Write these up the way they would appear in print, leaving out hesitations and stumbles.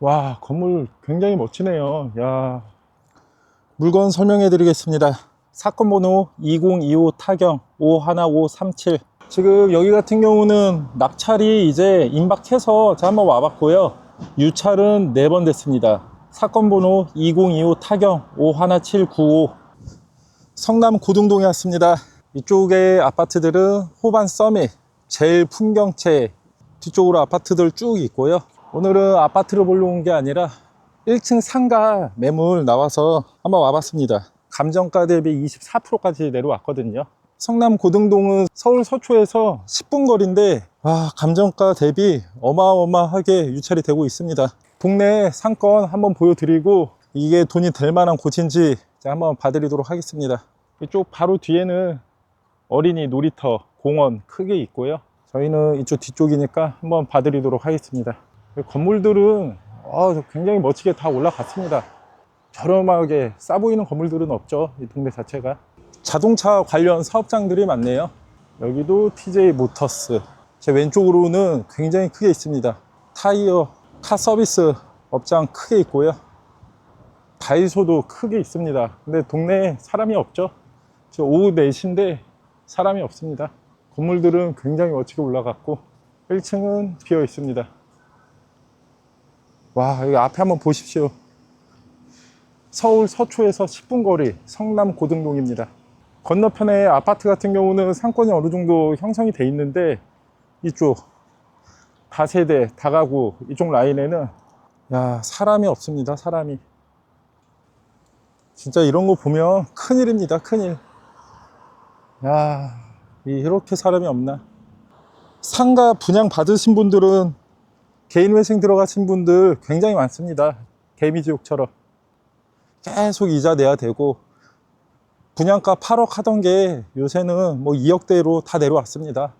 와, 건물 굉장히 멋지네요. 야, 물건 설명해 드리겠습니다. 사건 번호 2025 타경 51537. 지금 여기 같은 경우는 낙찰이 이제 임박해서 제가 한번 와봤고요. 유찰은 4번 됐습니다. 사건 번호 2025 타경 51795. 성남 고등동에 왔습니다. 이쪽에 아파트들은 호반 서밋, 제일 풍경채, 뒤쪽으로 아파트들 쭉 있고요. 오늘은 아파트를 보러 온 게 아니라 1층 상가 매물 나와서 한번 와봤습니다. 감정가 대비 24%까지 내려왔거든요. 성남 고등동은 서울 서초에서 10분 거리인데 감정가 대비 어마어마하게 유찰이 되고 있습니다. 동네 상권 한번 보여드리고 이게 돈이 될 만한 곳인지 한번 봐드리도록 하겠습니다. 이쪽 바로 뒤에는 어린이 놀이터, 공원 크게 있고요. 저희는 이쪽 뒤쪽이니까 한번 봐드리도록 하겠습니다. 건물들은 굉장히 멋지게 다 올라갔습니다. 저렴하게 싸 보이는 건물들은 없죠. 이 동네 자체가. 자동차 관련 사업장들이 많네요. 여기도 TJ 모터스. 제 왼쪽으로는 굉장히 크게 있습니다. 타이어, 카 서비스 업장 크게 있고요. 다이소도 크게 있습니다. 근데 동네에 사람이 없죠. 지금 오후 4시인데 사람이 없습니다. 건물들은 굉장히 멋지게 올라갔고 1층은 비어 있습니다. 와, 여기 앞에 한번 보십시오. 서울 서초에서 10분 거리 성남 고등동입니다. 건너편에 아파트 같은 경우는 상권이 어느 정도 형성이 돼 있는데 이쪽 다세대, 다가구 이쪽 라인에는 사람이 없습니다. 사람이. 진짜 이런 거 보면 큰일입니다. 큰일. 이렇게 사람이 없나. 상가 분양 받으신 분들은 개인 회생 들어가신 분들 굉장히 많습니다. 개미지옥처럼 계속 이자 내야 되고, 분양가 8억 하던 게 요새는 뭐 2억대로 다 내려왔습니다.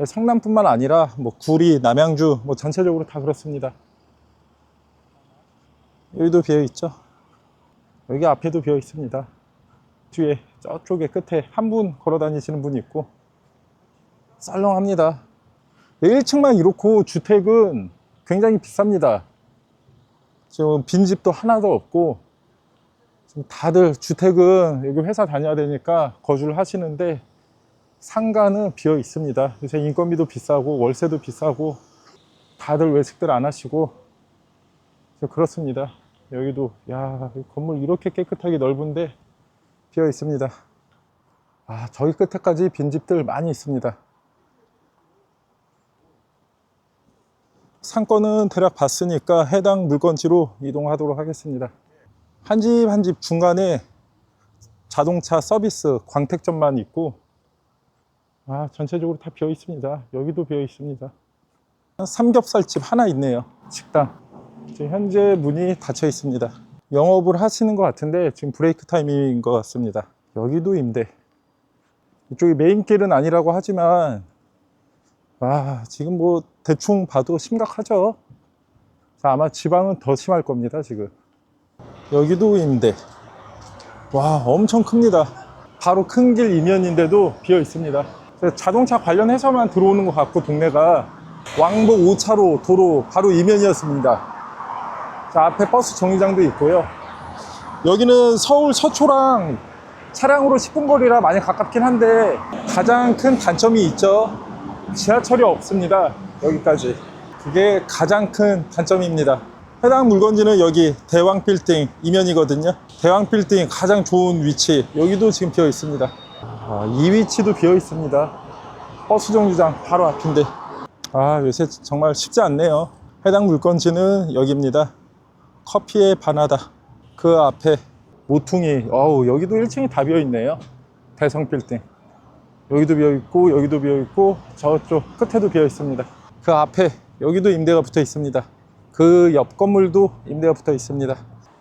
성남뿐만 아니라 뭐 구리, 남양주 뭐 전체적으로 다 그렇습니다. 여기도 비어 있죠. 여기 앞에도 비어 있습니다. 뒤에 저쪽에 끝에 한 분 걸어 다니시는 분이 있고 썰렁합니다. 1층만 이렇고 주택은 굉장히 비쌉니다. 지금 빈집도 하나도 없고 지금 다들 주택은 여기 회사 다녀야 되니까 거주를 하시는데 상가는 비어 있습니다. 요새 인건비도 비싸고 월세도 비싸고 다들 외식들 안 하시고 그렇습니다. 여기도 건물 이렇게 깨끗하게 넓은데 비어 있습니다. 저기 끝에까지 빈집들 많이 있습니다. 상권은 대략 봤으니까 해당 물건지로 이동하도록 하겠습니다. 한 집 한 집 중간에 자동차 서비스 광택점만 있고 전체적으로 다 비어 있습니다. 여기도 비어 있습니다. 삼겹살집 하나 있네요. 식당. 지금 현재 문이 닫혀 있습니다. 영업을 하시는 것 같은데 지금 브레이크 타임인 것 같습니다. 여기도 임대. 이쪽이 메인길은 아니라고 하지만 지금 뭐 대충 봐도 심각하죠. 아마 지방은 더 심할 겁니다. 지금 여기도 임대. 엄청 큽니다. 바로 큰 길 이면인데도 비어 있습니다. 자동차 관련해서만 들어오는 것 같고 동네가 왕복 5차로 도로 바로 이면이었습니다. 앞에 버스 정류장도 있고요. 여기는 서울 서초랑 차량으로 10분 거리라 많이 가깝긴 한데 가장 큰 단점이 있죠. 지하철이 없습니다. 여기까지. 그게 가장 큰 단점입니다. 해당 물건지는 여기 대왕빌딩 이면이거든요. 대왕빌딩 가장 좋은 위치. 여기도 지금 비어 있습니다. 이 위치도 비어 있습니다. 버스 정류장 바로 앞인데 요새 정말 쉽지 않네요. 해당 물건지는 여기입니다. 커피의 바나다. 그 앞에 모퉁이. 여기도 1층이 다 비어 있네요. 대성빌딩. 여기도 비어 있고 여기도 비어 있고 저쪽 끝에도 비어 있습니다. 그 앞에 여기도 임대가 붙어 있습니다. 그 옆 건물도 임대가 붙어 있습니다.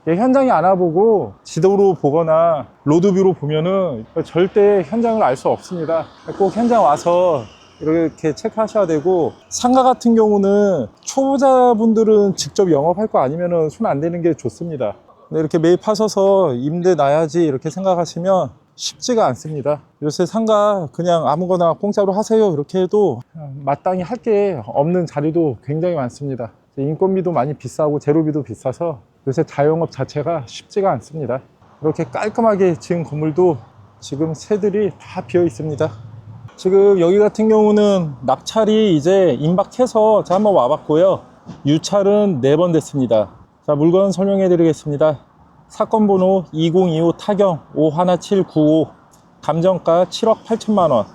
현장에 안 와보고 지도로 보거나 로드뷰로 보면은 절대 현장을 알 수 없습니다. 꼭 현장 와서 이렇게 체크하셔야 되고, 상가 같은 경우는 초보자분들은 직접 영업할 거 아니면은 손 안 대는 게 좋습니다. 근데 이렇게 매입하셔서 임대 놔야지 이렇게 생각하시면 쉽지가 않습니다. 요새 상가 그냥 아무거나 공짜로 하세요 이렇게 해도 마땅히 할 게 없는 자리도 굉장히 많습니다. 인건비도 많이 비싸고 재료비도 비싸서 요새 자영업 자체가 쉽지가 않습니다. 이렇게 깔끔하게 지은 건물도 지금 새들이 다 비어 있습니다. 지금 여기 같은 경우는 낙찰이 이제 임박해서 제가 한번 와봤고요. 유찰은 4번 됐습니다. 자, 물건 설명해 드리겠습니다. 사건 번호 2025 타경 51795, 감정가 7억 8천만 원,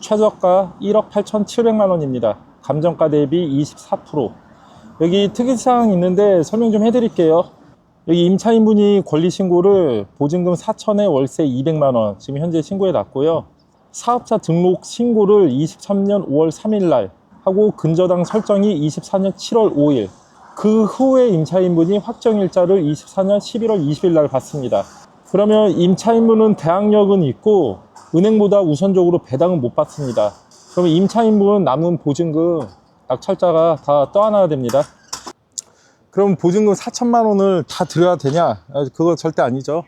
최저가 1억 8,700만 원입니다. 감정가 대비 24%. 여기 특이사항 있는데 설명 좀 해드릴게요. 여기 임차인분이 권리신고를 보증금 4천에 월세 200만 원 지금 현재 신고해 놨고요. 사업자 등록 신고를 23년 5월 3일 날 하고 근저당 설정이 24년 7월 5일, 그 후에 임차인분이 확정일자를 24년 11월 20일 날 받습니다. 그러면 임차인분은 대항력은 있고 은행보다 우선적으로 배당은 못 받습니다. 그러면 임차인분은 남은 보증금 낙찰자가 다 떠안아야 됩니다. 그럼 보증금 4천만 원을 다 드려야 되냐? 그거 절대 아니죠.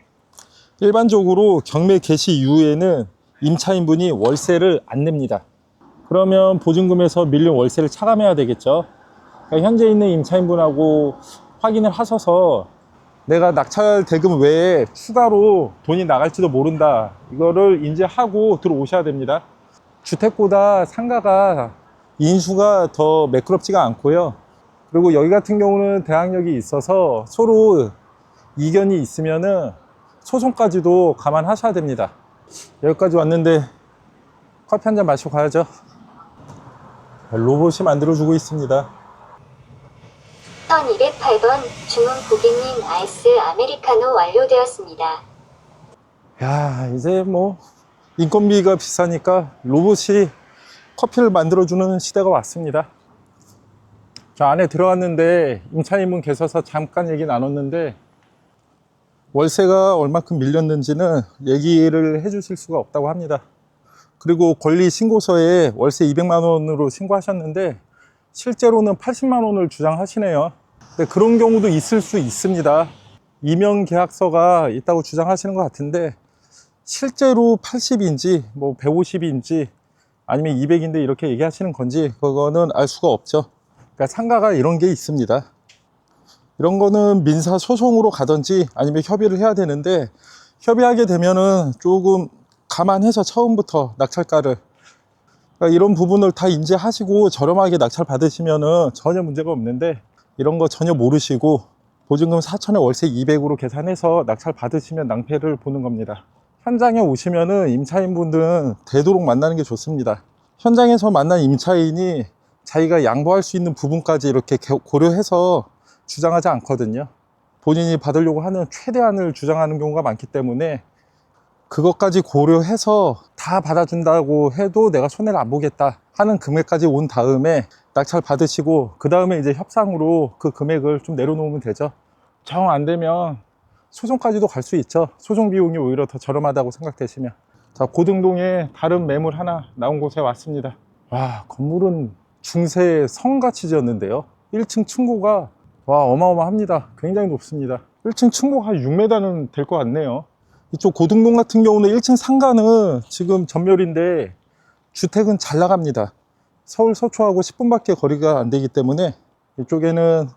일반적으로 경매 개시 이후에는 임차인분이 월세를 안 냅니다. 그러면 보증금에서 밀린 월세를 차감해야 되겠죠. 그러니까 현재 있는 임차인분하고 확인을 하셔서 내가 낙찰 대금 외에 추가로 돈이 나갈지도 모른다, 이거를 인지하고 들어오셔야 됩니다. 주택보다 상가가 인수가 더 매끄럽지가 않고요. 그리고 여기 같은 경우는 대항력이 있어서 서로 이견이 있으면은 소송까지도 감안하셔야 됩니다. 여기까지 왔는데 커피 한잔 마시고 가야죠. 로봇이 만들어주고 있습니다. 1208번 주문 고객님 아이스 아메리카노 완료되었습니다. 야, 이제 뭐 인건비가 비싸니까 로봇이 커피를 만들어주는 시대가 왔습니다. 저 안에 들어갔는데 임차인분 계셔서 잠깐 얘기 나눴는데 월세가 얼마큼 밀렸는지는 얘기를 해주실 수가 없다고 합니다. 그리고 권리신고서에 월세 200만 원으로 신고하셨는데 실제로는 80만 원을 주장하시네요. 근데 그런 경우도 있을 수 있습니다. 이명계약서가 있다고 주장하시는 것 같은데 실제로 80인지 뭐 150인지 아니면 200인데 이렇게 얘기하시는 건지 그거는 알 수가 없죠. 그러니까 상가가 이런 게 있습니다. 이런 거는 민사 소송으로 가든지 아니면 협의를 해야 되는데 협의하게 되면은 조금 감안해서 처음부터 낙찰가를, 그러니까 이런 부분을 다 인지하시고 저렴하게 낙찰 받으시면은 전혀 문제가 없는데 이런 거 전혀 모르시고 보증금 4천에 월세 200으로 계산해서 낙찰 받으시면 낭패를 보는 겁니다. 현장에 오시면은 임차인분들은 되도록 만나는 게 좋습니다. 현장에서 만난 임차인이 자기가 양보할 수 있는 부분까지 이렇게 고려해서 주장하지 않거든요. 본인이 받으려고 하는 최대한을 주장하는 경우가 많기 때문에 그것까지 고려해서 다 받아준다고 해도 내가 손해를 안 보겠다 하는 금액까지 온 다음에 낙찰 받으시고 그 다음에 이제 협상으로 그 금액을 좀 내려놓으면 되죠. 정 안 되면 소송까지도 갈 수 있죠. 소송 비용이 오히려 더 저렴하다고 생각되시면. 자, 고등동에 다른 매물 하나 나온 곳에 왔습니다. 와, 건물은 중세 성같이 지었는데요. 1층 층고가 와 어마어마합니다. 굉장히 높습니다. 1층 층고가 한 6m는 될 것 같네요. 이쪽 고등동 같은 경우는 1층 상가는 지금 전멸인데 주택은 잘 나갑니다. 서울 서초하고 10분밖에 거리가 안 되기 때문에 이쪽에는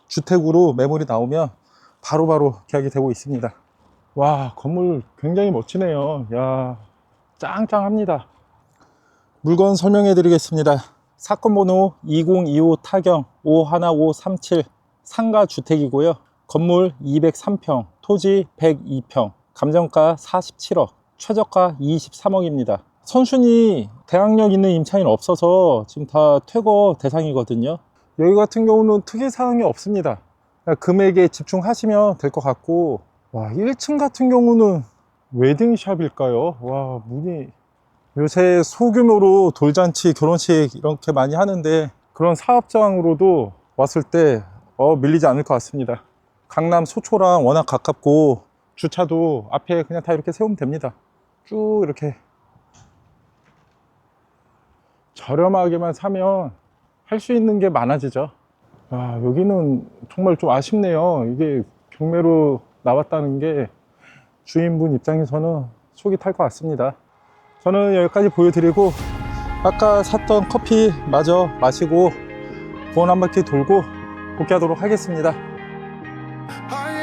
주택으로 매물이 나오면 바로바로 계약이 되고 있습니다. 와, 건물 굉장히 멋지네요. 야, 짱짱합니다. 물건 설명해 드리겠습니다. 사건 번호 2025 타경 51537, 상가 주택이고요. 건물 203평, 토지 102평, 감정가 47억, 최저가 23억입니다. 선순위 대항력 있는 임차인 없어서 지금 다 퇴거 대상이거든요. 여기 같은 경우는 특이사항이 없습니다. 금액에 집중하시면 될 것 같고, 와, 1층 같은 경우는 웨딩샵일까요? 와, 문이, 요새 소규모로 돌잔치, 결혼식 이렇게 많이 하는데 그런 사업장으로도 왔을 때 밀리지 않을 것 같습니다. 강남 소초랑 워낙 가깝고 주차도 앞에 그냥 다 이렇게 세우면 됩니다. 쭉 이렇게 저렴하게만 사면 할 수 있는 게 많아지죠. 아, 여기는 정말 좀 아쉽네요. 이게 경매로 나왔다는 게 주인분 입장에서는 속이 탈 것 같습니다. 저는 여기까지 보여드리고 아까 샀던 커피 마저 마시고 공원 한 바퀴 돌고 복귀하도록 하겠습니다. I